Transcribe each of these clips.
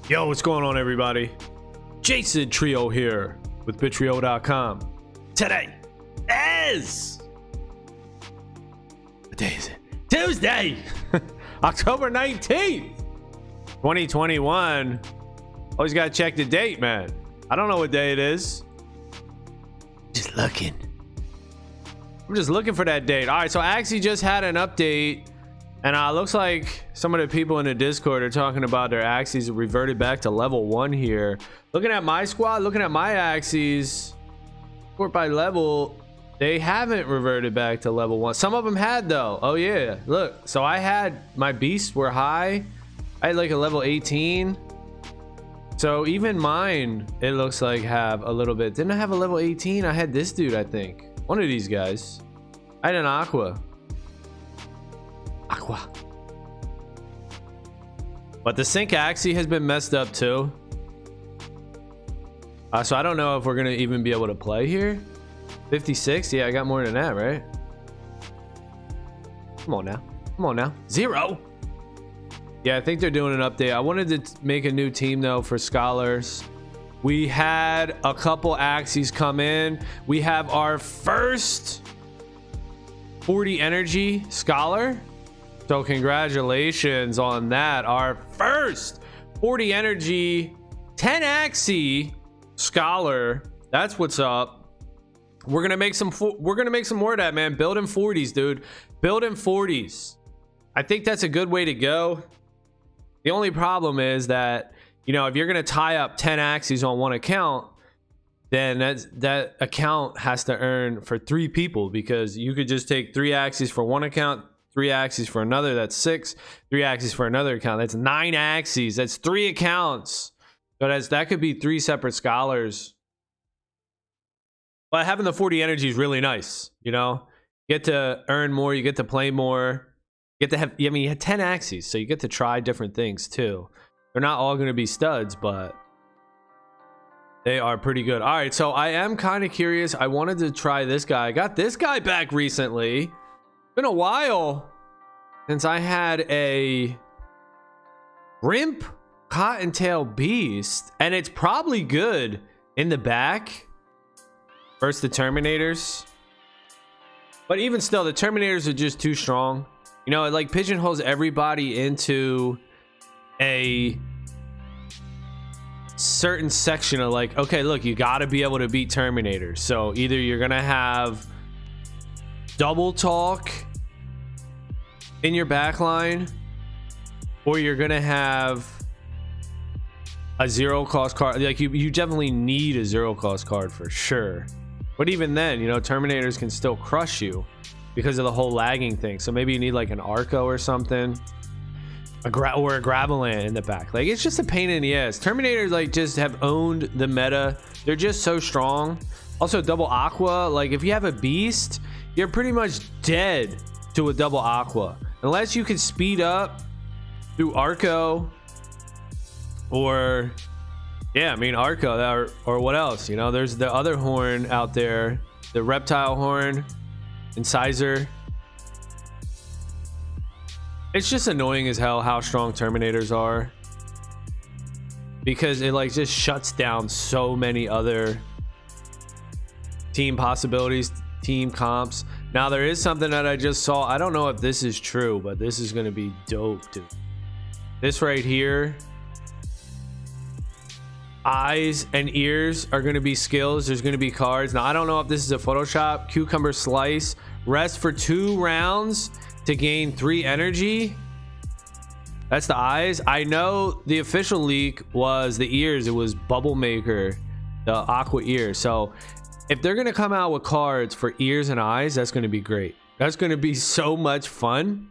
Yo, what's going on, everybody? Jason Trio here with Bittrio.com. Today is... What day is it? Tuesday, October 19th, 2021. Always gotta check the date, man. I don't know what day it is. Just looking. I'm just looking for that date. All right, so I actually just had an update, and looks like some of the people in the Discord are talking about their axes reverted back to level 1 here. Looking at my squad, looking at my axes, sort by level, they haven't reverted back to level 1. Some of them had, though. Oh yeah, look. So I had, my beasts were high. I had like a level 18. So even mine, it looks like, have a little bit. Didn't I have a level 18? I had this dude, I think. One of these guys. I had an aqua. But the sync axis has been messed up too. So I don't know if we're gonna even be able to play here. 56? Yeah, I got more than that, right? Come on now. Come on now. 0. Yeah, I think they're doing an update. I wanted to make a new team though for scholars. We had a couple axes come in. We have our first 40 energy scholar. So congratulations on that. Our first 40 energy 10 axis scholar. That's what's up. We're gonna make some more of that, man. Building 40s, dude. Building 40s. I think that's a good way to go. The only problem is that, you know, if you're gonna tie up 10 axes on one account, then that account has to earn for 3 people, because you could just take 3 axes for one account, 3 axes for another, that's 6, 3 axes for another account, that's 9 axes, that's 3 accounts. But that could be 3 separate scholars. But having the 40 energy is really nice, you know. You get to earn more, you get to play more, you get to have, I mean, you had 10 axes, so you get to try different things too. They're not all going to be studs, but they are pretty good. All right, so I am kind of curious. I wanted to try this guy. I got this guy back recently. Been a while since I had a Rimp Cottontail Beast, and it's probably good in the back versus the Terminators. But even still, the Terminators are just too strong. You know, it like pigeonholes everybody into a certain section of like, okay, look, you got to be able to beat Terminators. So either you're gonna have double talk in your backline, or you're gonna have a 0 cost card. Like you definitely need a 0 cost card for sure. But even then, you know, Terminators can still crush you because of the whole lagging thing. So maybe you need like an Arco or something, or a Graveland in the back. Like, it's just a pain in the ass. Terminators like just have owned the meta. They're just so strong. Also double aqua, like if you have a beast, you're pretty much dead to a double aqua unless you can speed up through Arco, or yeah, I mean Arco, or what else, you know. There's the other horn out there, the reptile horn, Incisor. It's just annoying as hell how strong Terminators are, because it like just shuts down so many other team possibilities, team comps. Now there is something that I just saw. I don't know if this is true, but this is going to be dope, dude. This right here, eyes and ears are going to be skills. There's going to be cards. Now I don't know if this is a Photoshop. Cucumber Slice, rest for 2 rounds to gain 3 energy. That's the eyes. I know the official leak was the ears. It was Bubble Maker, the aqua ear. So if they're gonna come out with cards for ears and eyes, that's gonna be great. That's gonna be so much fun.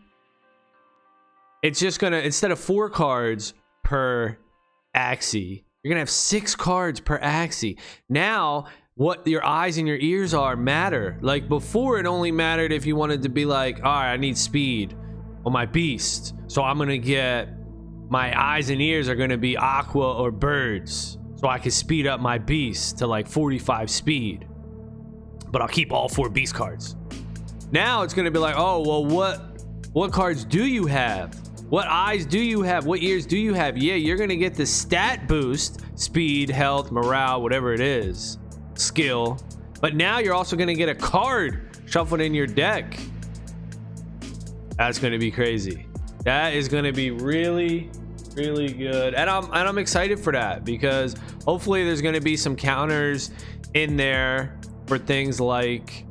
It's just gonna, instead of 4 cards per axis, you're gonna have 6 cards per axis. Now what your eyes and your ears are matter. Like before, it only mattered if you wanted to be like, all right, I need speed on my beast, so I'm gonna get, my eyes and ears are gonna be aqua or birds, so I can speed up my beast to like 45 speed, but I'll keep all 4 beast cards. Now it's gonna be like, oh well, what cards do you have What eyes do you have? What ears do you have? Yeah, you're gonna get the stat boost, speed, health, morale, whatever it is, skill. But now you're also gonna get a card shuffled in your deck. That's gonna be crazy. That is gonna be really, really good, and I'm excited for that, because hopefully there's gonna be some counters in there for things like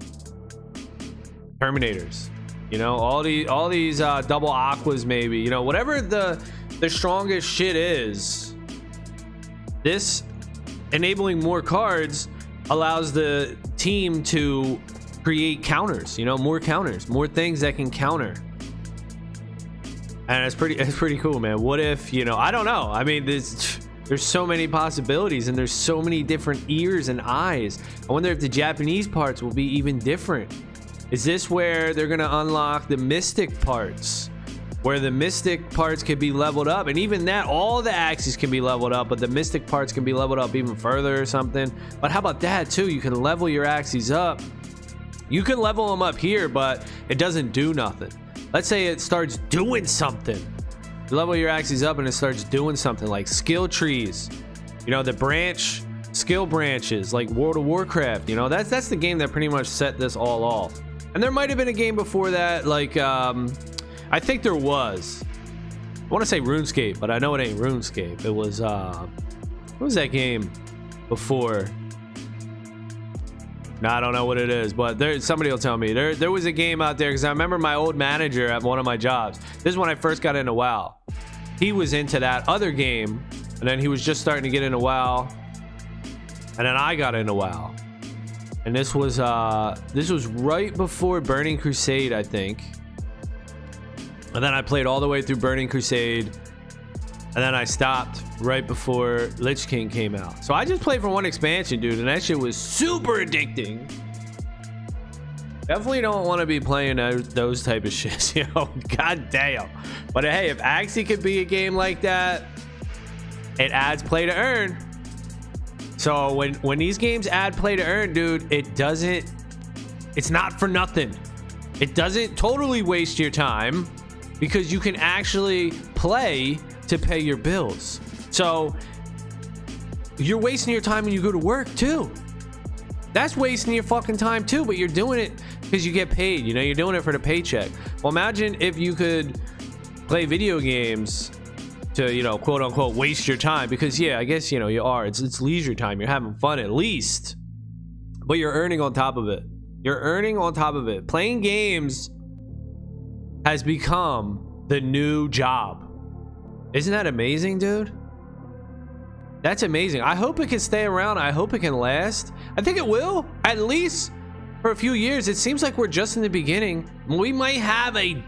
Terminators. You know, all these double aquas, maybe, you know, whatever the strongest shit is. This enabling more cards allows the team to create counters, you know, more counters, more things that can counter. And it's pretty cool, man. What if, you know, I don't know. I mean, there's so many possibilities, and there's so many different ears and eyes. I wonder if the Japanese parts will be even different. Is this where they're gonna unlock the mystic parts, where the mystic parts can be leveled up? And even that, all the axes can be leveled up, but the mystic parts can be leveled up even further or something. But how about that too? You can level your axes up. You can level them up here, but it doesn't do nothing. Let's say it starts doing something. You level your axes up and it starts doing something, like skill trees. You know, the skill branches, like World of Warcraft. You know, that's the game that pretty much set this all off. And there might have been a game before that, like I think there was. I want to say RuneScape, but I know it ain't RuneScape. It was what was that game before? No, I don't know what it is, but somebody will tell me. There was a game out there, because I remember my old manager at one of my jobs. This is when I first got into WoW. He was into that other game, and then he was just starting to get into WoW, and then I got into WoW. And this was right before Burning Crusade, I think. And then I played all the way through Burning Crusade, and then I stopped right before Lich King came out. So I just played for one expansion, dude, and that shit was super addicting. Definitely don't want to be playing those type of shits, you know. God damn. But hey, if Axie could be a game like that, it adds play to earn. So when these games add play to earn, dude, it's not for nothing. It doesn't totally waste your time, because you can actually play to pay your bills. So you're wasting your time when you go to work too. That's wasting your fucking time too, but you're doing it because you get paid. You know, you're doing it for the paycheck. Well, imagine if you could play video games to, you know, quote unquote waste your time, because yeah, I guess, you know, you are. It's leisure time. You're having fun at least, but you're earning on top of it. You're earning on top of it. Playing games has become the new job. Isn't that amazing, dude? That's amazing. I hope it can stay around. I hope it can last. I think it will, at least for a few years. It seems like we're just in the beginning. We might have a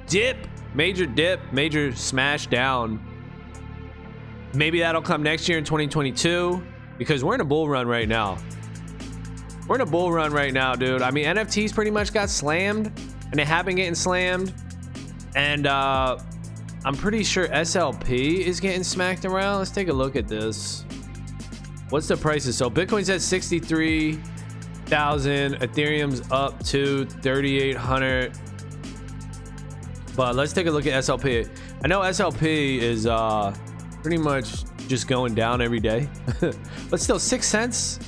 major smash down. Maybe that'll come next year in 2022, because we're in a bull run right now. We're in a bull run right now, dude. I mean, NFTs pretty much got slammed, and they have been getting slammed. And I'm pretty sure SLP is getting smacked around. Let's take a look at this. What's the prices? So Bitcoin's at 63,000. Ethereum's up to 3,800. But let's take a look at SLP. I know SLP is pretty much just going down every day. But still, 6 cents.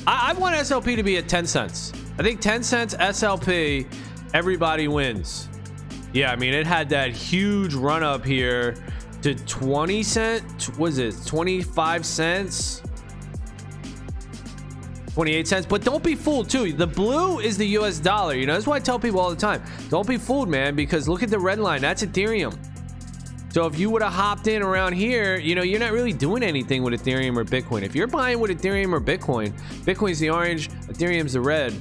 I want SLP to be at 10 cents. I think 10 cents SLP, everybody wins. Yeah, I mean, it had that huge run up here to 20 cents. Was it 25 cents? 28 cents. But don't be fooled too. The blue is the US dollar. You know, that's why I tell people all the time, don't be fooled, man, because look at the red line. That's Ethereum. So if you would have hopped in around here, you know, you're not really doing anything with Ethereum or Bitcoin. If you're buying with Ethereum or Bitcoin, Bitcoin's the orange, Ethereum's the red.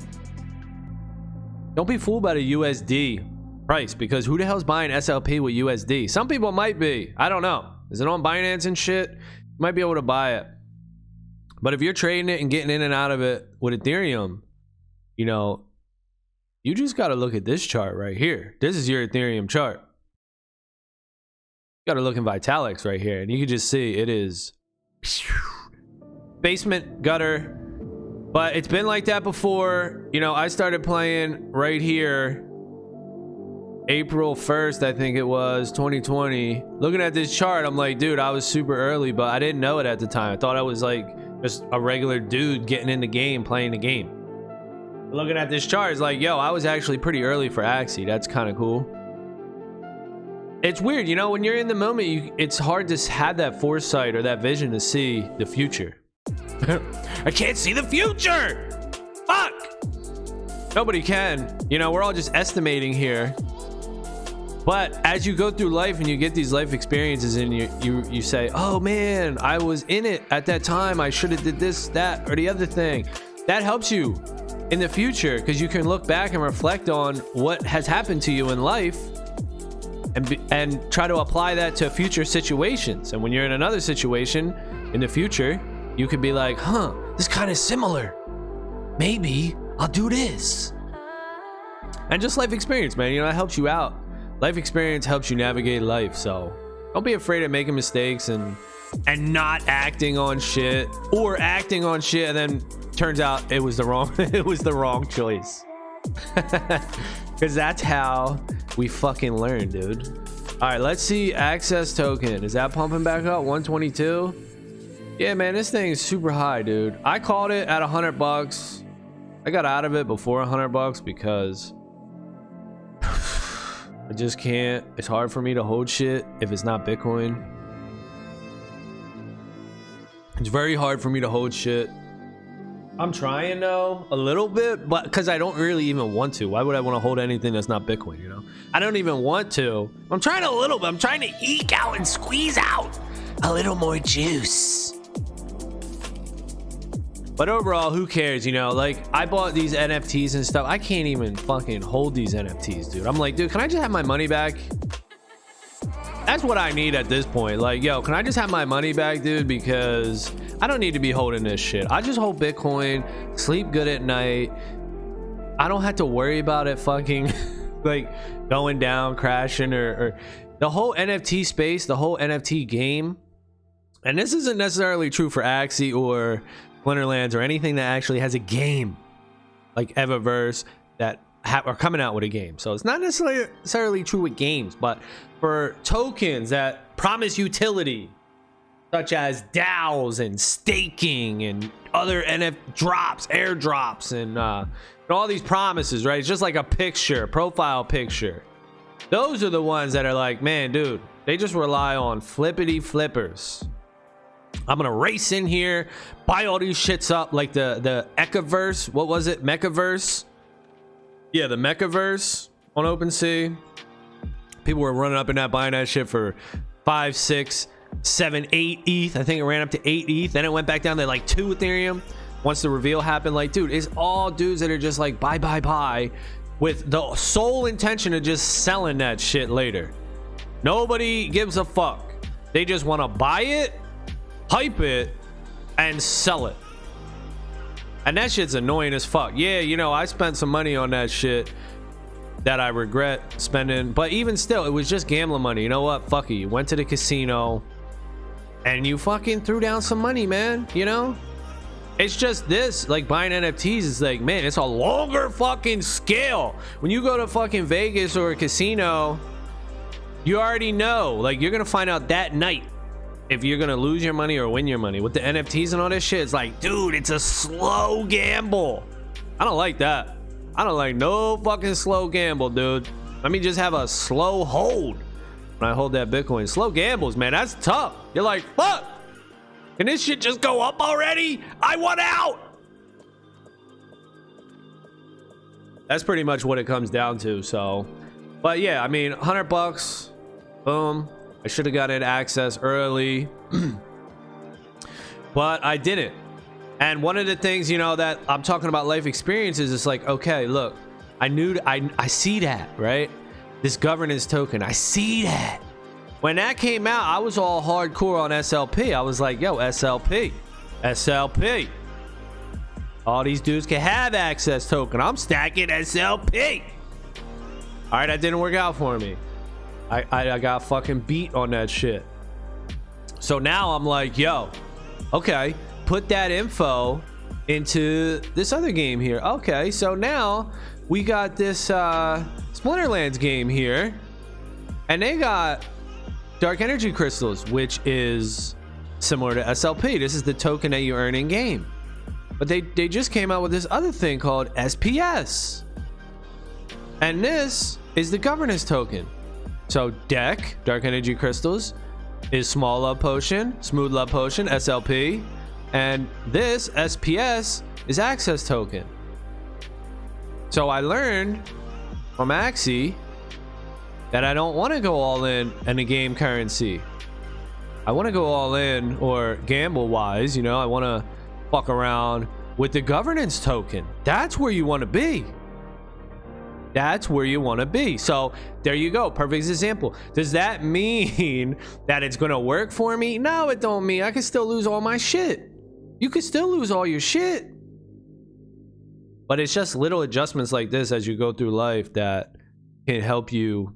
Don't be fooled by the USD price, because who the hell's buying SLP with USD? Some people might be. I don't know. Is it on Binance and shit? You might be able to buy it. But if you're trading it and getting in and out of it with Ethereum, you know, you just got to look at this chart right here. This is your Ethereum chart. You got to look in Vitalik's right here, and you can just see it is basement gutter. But it's been like that before. You know, I started playing right here April 1st, I think it was 2020. Looking at this chart, I'm like, dude, I was super early, but I didn't know it at the time. I thought I was like just a regular dude getting in the game, playing the game. Looking at this chart, it's like, yo, I was actually pretty early for Axie. That's kind of cool. It's weird, you know, when you're in the moment, it's hard to have that foresight or that vision to see the future. I can't see the future. Fuck. Nobody can. You know, we're all just estimating here. But as you go through life and you get these life experiences and you say, oh man, I was in it at that time. I should have did this, that, or the other thing. That helps you in the future because you can look back and reflect on what has happened to you in life and try to apply that to future situations. And when you're in another situation in the future, you could be like, huh, this kind of similar. Maybe I'll do this. And just life experience, man. You know, that helps you out. Life experience helps you navigate life. So don't be afraid of making mistakes and not acting on shit, or acting on shit and then turns out it was the wrong choice. Because that's how we fucking learn, dude. All right, let's see. Access token, is that pumping back up? 122. Yeah, man, this thing is super high, dude. I called it at $100. I got out of it before $100 because I just can't. It's hard for me to hold shit if it's not Bitcoin. It's very hard for me to hold shit. I'm trying though a little bit, but because I don't really even want to. Why would I want to hold anything that's not Bitcoin? You know, I don't even want to. I'm trying a little bit. I'm trying to eke out and squeeze out a little more juice. But overall, who cares? You know, like I bought these NFTs and stuff. I can't even fucking hold these NFTs, dude. I'm like, dude, can I just have my money back? That's what I need at this point. Like, yo, can I just have my money back, dude? Because I don't need to be holding this shit. I just hold Bitcoin, sleep good at night. I don't have to worry about it fucking like going down, crashing, or the whole NFT space, the whole NFT game. And this isn't necessarily true for Axie or Splinterlands or anything that actually has a game like Eververse that are coming out with a game. So it's not necessarily true with games, but for tokens that promise utility, such as DAOs and staking and other drops, airdrops, and all these promises, right? It's just like a picture, profile picture. Those are the ones that are like, man, dude, they just rely on flippity flippers. I'm gonna race in here, buy all these shits up, like the Echaverse. What was it? Mechaverse? Yeah, the Mechaverse on OpenSea. People were running up in that, buying that shit for 5, 6, 7, 8 ETH. I think it ran up to 8 ETH. Then it went back down to like 2 Ethereum once the reveal happened. Like, dude, it's all dudes that are just like buy with the sole intention of just selling that shit later. Nobody gives a fuck. They just want to buy it, hype it, and sell it. And that shit's annoying as fuck. Yeah, you know, I spent some money on that shit that I regret spending, but even still, it was just gambling money. You know what? Fuck it. You went to the casino and you fucking threw down some money, man. You know, it's just this, like buying NFTs is like, man, it's a longer fucking scale. When you go to fucking Vegas or a casino, you already know, like, you're gonna find out that night if you're gonna lose your money or win your money. With the NFTs and all this shit, it's like, dude, it's a slow gamble. I don't like that. I don't like no fucking slow gamble, dude. Let me just have a slow hold when I hold that Bitcoin. Slow gambles, man, that's tough. You're like, fuck, can this shit just go up already? I want out. That's pretty much what it comes down to. So, but yeah, I mean, $100, boom. I should have gotten access early, but I didn't. And one of the things, you know, that I'm talking about life experiences is like, okay, look, I see that, right? This governance token, I see that. When that came out, I was all hardcore on SLP. I was like, yo, SLP. All these dudes can have access token. I'm stacking SLP. All right, that didn't work out for me. I got fucking beat on that shit. So now I'm like, yo, okay, put that info into this other game here. Okay, so now we got this Splinterlands game here, and they got dark energy crystals, which is similar to SLP. This is the token that you earn in game, but they just came out with this other thing called SPS, and this is the governance token. So deck dark energy crystals is small love potion, smooth love potion, SLP, and this SPS is access token. So I learned from Axie that I don't want to go all in a game currency. I want to go all in, or gamble wise, you know, I want to fuck around with the governance token. That's where you want to be. That's where you want to be. So there you go. Perfect example. Does that mean that it's going to work for me? No, it don't mean. I can still lose all my shit. You can still lose all your shit. But it's just little adjustments like this as you go through life that can help you.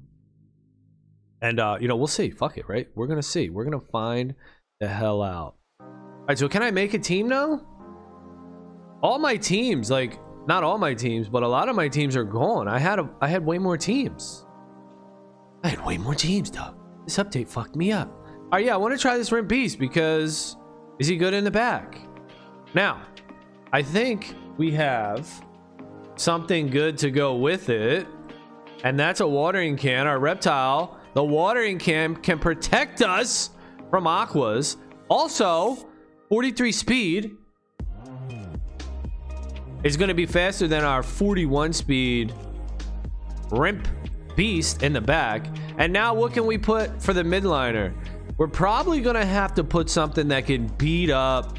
And, you know, we'll see. Fuck it, right? We're going to see. We're going to find the hell out. All right, so can I make a team now? All my teams, like, not all my teams, but a lot of my teams are gone. I had way more teams. I had way more teams, dog. This update fucked me up. All right, yeah, I want to try this Rimp Beast because is he good in the back? Now, I think we have something good to go with it, and that's a watering can. Our reptile, the watering can protect us from aquas. Also, 43 speed is going to be faster than our 41 speed Rimp Beast in the back. And now what can we put for the midliner? We're probably going to have to put something that can beat up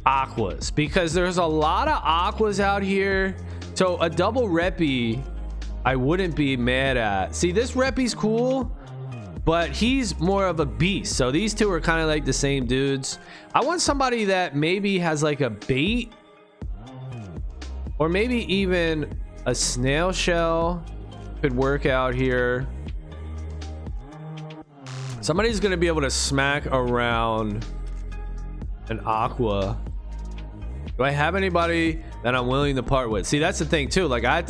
aquas, because there's a lot of aquas out here. So a double reppy I wouldn't be mad at. See, this reppy's cool, but he's more of a beast. So these two are kind of like the same dudes. I want somebody that maybe has like a bait, or maybe even a snail shell could work out here. Somebody's gonna be able to smack around an aqua. Do I have anybody that I'm willing to part with? See, that's the thing too. Like, you have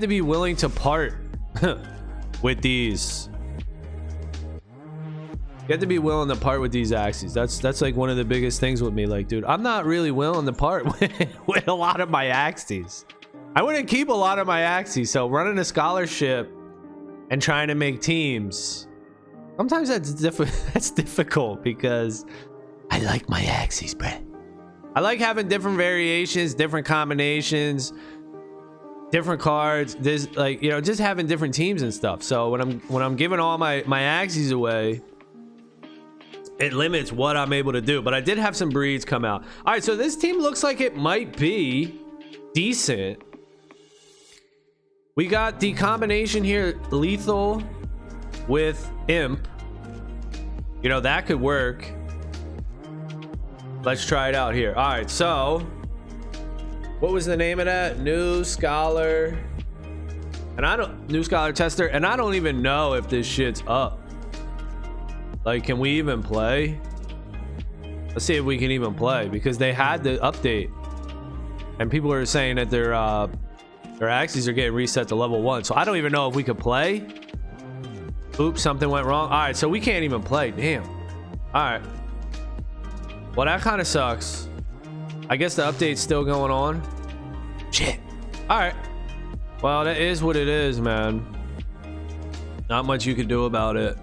to be willing to part with these. You have to be willing to part with these Axies. That's like one of the biggest things with me. Like, dude, I'm not really willing to part with a lot of my Axies. I wouldn't keep a lot of my Axies. So running a scholarship and trying to make teams, sometimes that's difficult because I like my Axies, bruh. I like having different variations, different combinations, different cards. There's like, you know, just having different teams and stuff. So when I'm giving all my Axies away, it limits what I'm able to do. But I did have some breeds come out. All right, so this team looks like it might be decent. We got the combination here, lethal with imp. You know, that could work. Let's try it out here. All right, so what was the name of that? New Scholar. And New Scholar Tester, and I don't even know if this shit's up. Like, can we even play? Let's see if we can even play, because they had the update and people are saying that their Axies are getting reset to level 1. So I don't even know if we could play. Oops, something went wrong. All right, so we can't even play. Damn. All right. Well, that kind of sucks. I guess the update's still going on. Shit. All right. Well, that is what it is, man. Not much you can do about it.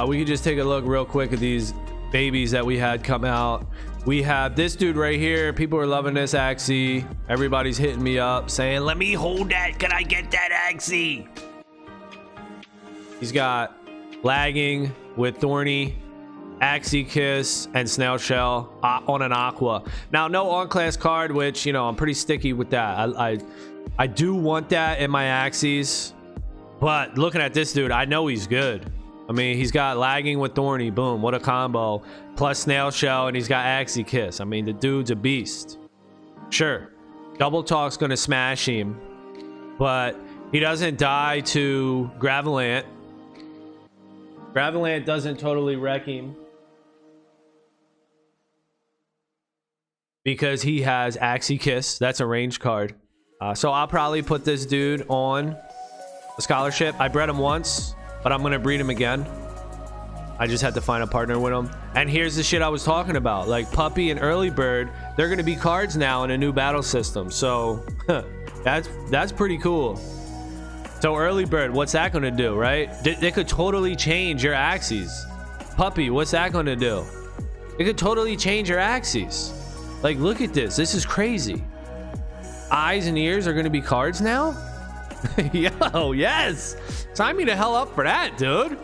We could just take a look real quick at these babies that we had come out. We have this dude right here. People are loving this Axie. Everybody's hitting me up saying, let me hold that. Can I get that Axie? He's got lagging with Thorny, Axie Kiss, and Snail Shell on an Aqua. Now, no on-class card, which, you know, I'm pretty sticky with that. I do want that in my Axies, but looking at this dude, I know he's good. I mean, he's got lagging with Thorny. Boom, what a combo. Plus Snail Shell, and he's got Axie Kiss. I mean, the dude's a beast. Sure, Double Talk's gonna smash him, but he doesn't die to Gravelant. Gravelant doesn't totally wreck him, because he has Axie Kiss. That's a range card. So I'll probably put this dude on a scholarship. I bred him once, but I'm gonna breed him again. I just had to find a partner with him. And here's the shit I was talking about, like Puppy and Early Bird, they're gonna be cards now in a new battle system. So that's pretty cool. So Early Bird, what's that gonna do, right? They could totally change your axes. Puppy, what's that gonna do? It could totally change your axes. Like, look at this. This is crazy. Eyes and ears are gonna be cards now? Yo, yes. Sign me the hell up for that, dude.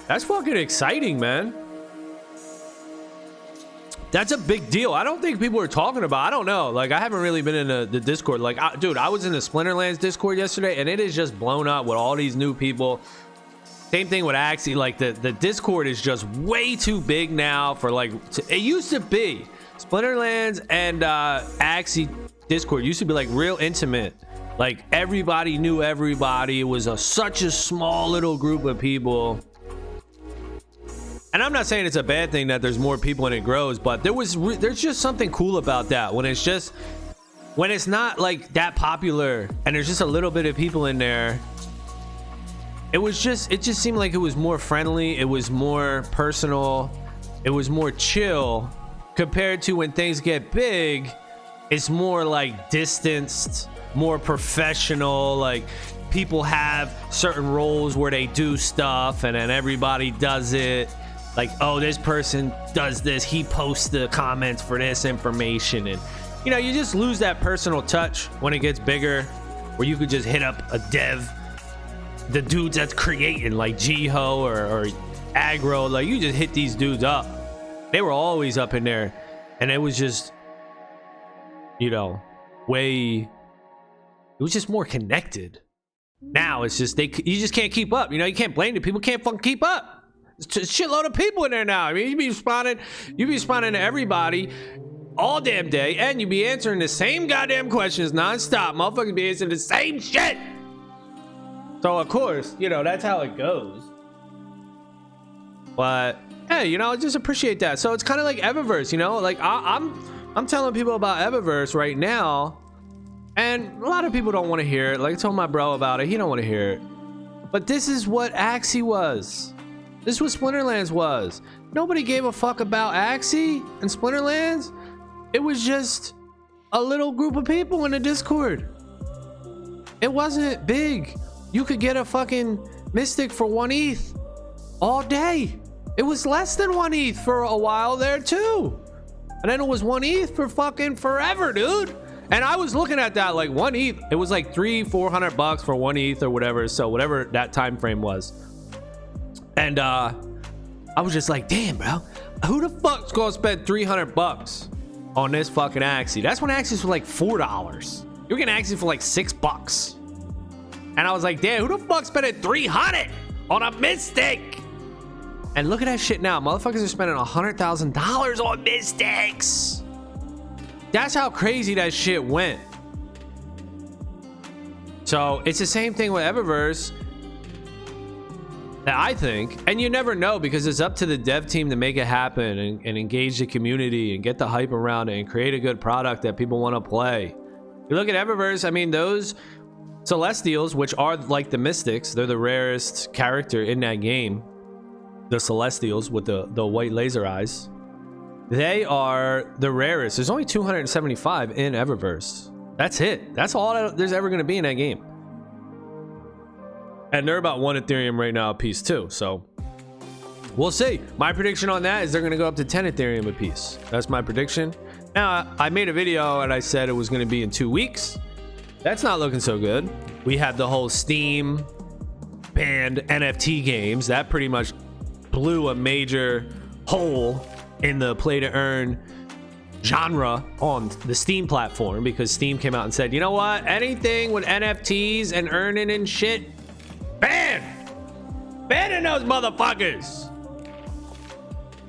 That's fucking exciting, man. That's a big deal. I don't think people are talking about. I don't know. Like, I haven't really been in the Discord. Like, dude, I was in the Splinterlands Discord yesterday, and it is just blown up with all these new people. Same thing with Axie. Like, the Discord is just way too big now for, like, it used to be. Splinterlands and Axie Discord used to be, like, real intimate. Like, everybody knew everybody. It was such a small little group of people. And I'm not saying it's a bad thing that there's more people and it grows, but there's just something cool about that when it's not like that popular and there's just a little bit of people in there. It just seemed like it was more friendly, it was more personal, it was more chill compared to when things get big. It's more like distanced, more professional. Like, people have certain roles where they do stuff and then everybody does it. Like, oh, this person does this, he posts the comments for this information. And, you know, you just lose that personal touch when it gets bigger, where you could just hit up a dev, the dudes that's creating, like Jiho or Aggro. Like, you just hit these dudes up. They were always up in there. And it was just, you know, it was just more connected. Now it's just, you just can't keep up. You know, you can't blame the people, can't fucking keep up. There's a shitload of people in there now. I mean, you be responding to everybody all damn day, and you be answering the same goddamn questions nonstop. Motherfuckers be answering the same shit. So of course, you know, that's how it goes. But hey, you know, I just appreciate that. So it's kind of like Eververse, you know, like I'm telling people about Eververse right now, and a lot of people don't want to hear it. Like, I told my bro about it, he don't want to hear it. But this is what Axie was. This is what Splinterlands was. Nobody gave a fuck about Axie and Splinterlands. It was just a little group of people in the Discord. It wasn't big. You could get a fucking Mystic for 1 ETH all day. It was less than 1 ETH for a while there too. And then it was 1 ETH for fucking forever, dude. And I was looking at that, like 1 ETH. It was like $300-400 for 1 ETH or whatever. So whatever that time frame was. And I was just like, damn, bro, who the fuck's gonna spend $300 on this fucking Axie? That's when Axies were like $4. You're getting Axies for like $6. And I was like, damn, who the fuck's spending $300 on a Mystic? And look at that shit now. Motherfuckers are spending $100,000 on Mystics. That's how crazy that shit went. So it's the same thing with Eververse. I think, and you never know, because it's up to the dev team to make it happen and engage the community and get the hype around it and create a good product that people want to play. You look at Eververse, I mean, those Celestials, which are like the Mystics, they're the rarest character in that game. The Celestials with the white laser eyes, they are the rarest. There's only 275 in Eververse. That's it. That's all there's ever going to be in that game. And they're about 1 Ethereum right now a piece too. So we'll see. My prediction on that is they're going to go up to 10 Ethereum a piece. That's my prediction. Now, I made a video and I said it was going to be in 2 weeks. That's not looking so good. We had the whole Steam banned NFT games. That pretty much blew a major hole in the play to earn genre on the Steam platform, because Steam came out and said, you know what? Anything with NFTs and earning and shit, banning those motherfuckers.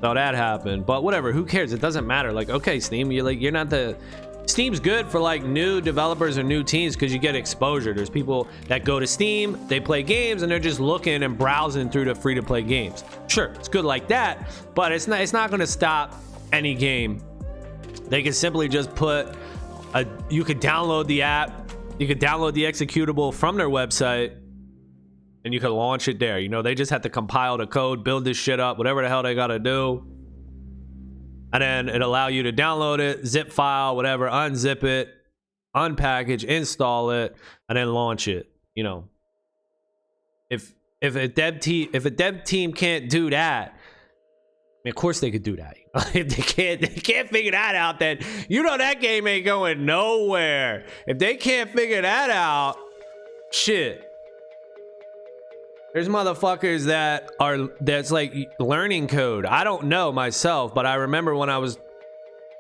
So that happened, but whatever, who cares? It doesn't matter. Like, okay, Steam, you're not the Steam's good for like new developers or new teams because you get exposure. There's people that go to Steam, they play games, and they're just looking and browsing through the free-to-play games. Sure, it's good like that, but it's not going to stop any game. They can simply just put you could download the app You could download the executable from their website and you can launch it there. You know, they just have to compile the code, build this shit up, whatever the hell they got to do. And then it allow you to download it, zip file, whatever, unzip it, unpackage, install it, and then launch it. You know, if a dev team can't do that, I mean, of course they could do that. If they can't figure that out, then you know that game ain't going nowhere. If they can't figure that out, shit. There's motherfuckers that's like learning code. I don't know myself, but I remember when I was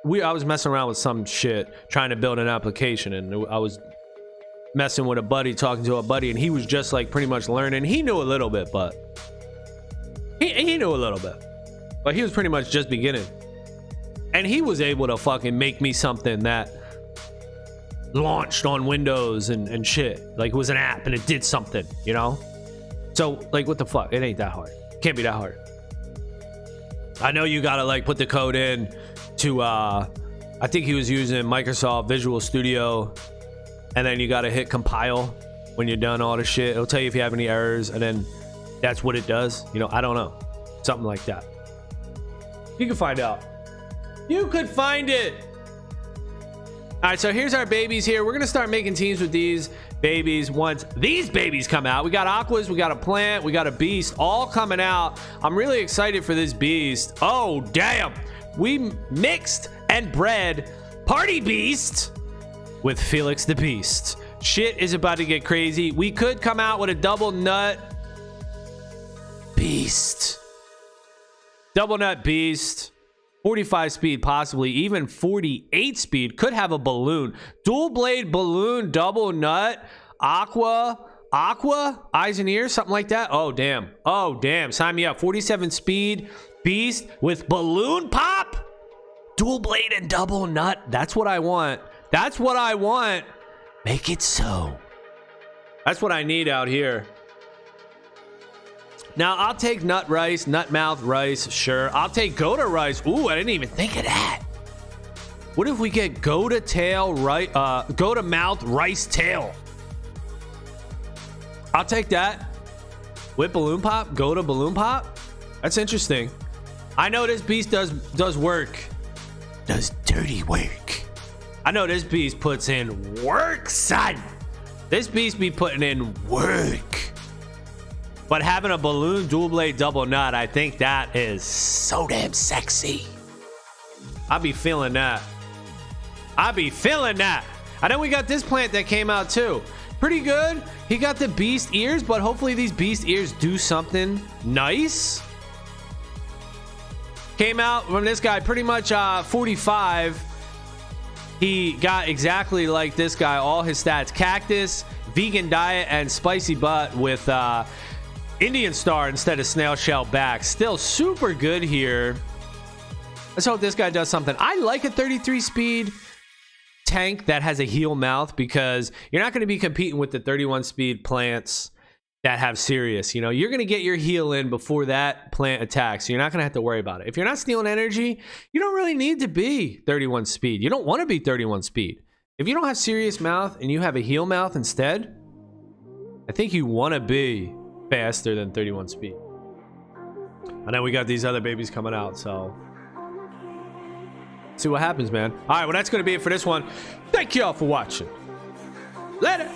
messing around with some shit trying to build an application, and I was messing with a buddy, talking to a buddy, and he was just like pretty much learning. He knew a little bit, but he knew a little bit, but he was pretty much just beginning, and he was able to fucking make me something that launched on Windows and shit. Like, it was an app and it did something, you know? So, like, what the fuck? It ain't that hard. Can't be that hard. I know you gotta, like, put the code in to, I think he was using Microsoft Visual Studio, and then you gotta hit compile when you're done all the shit. It'll tell you if you have any errors, and then that's what it does. You know, I don't know. Something like that. You can find out. You could find it. All right, so here's our babies here. We're gonna start making teams with these babies once these babies come out. We got aquas, we got a plant, we got a beast, all coming out. I'm really excited for this beast. Oh damn, we mixed and bred Party Beast with Felix the Beast. Shit is about to get crazy. We could come out with a double nut beast. Double nut beast, 45 speed, possibly even 48 speed. Could have a balloon, dual blade balloon, double nut, aqua, eyes and ears, something like that. Oh damn, sign me up. 47 speed beast with balloon pop, dual blade and double nut. That's what I want. Make it so. That's what I need out here. Now, I'll take nut rice, nut mouth rice, sure. I'll take Gouda rice. Ooh, I didn't even think of that. What if we get Gouda tail, Gouda mouth rice tail? I'll take that. With balloon pop, Gouda balloon pop. That's interesting. I know this beast does work. Does dirty work. I know this beast puts in work, son. This beast be putting in work. But having a balloon dual blade double nut, I think that is so damn sexy. I be feeling that. And then we got this plant that came out too. Pretty good. He got the beast ears, but hopefully these beast ears do something nice. Came out from this guy pretty much 45. He got exactly like this guy, all his stats. Cactus, vegan diet, and spicy butt with Indian star instead of snail shell back. Still super good here. Let's hope this guy does something. I like a 33 speed tank that has a heal mouth, because you're not going to be competing with the 31 speed plants that have Sirius. You know, you're going to get your heal in before that plant attacks. So you're not going to have to worry about it. If you're not stealing energy, you don't really need to be 31 speed. You don't want to be 31 speed. If you don't have Sirius mouth and you have a heal mouth instead, I think you want to be faster than 31 speed. And then we got these other babies coming out, so see what happens, man. All right, well, that's going to be it for this one. Thank you all for watching. Later.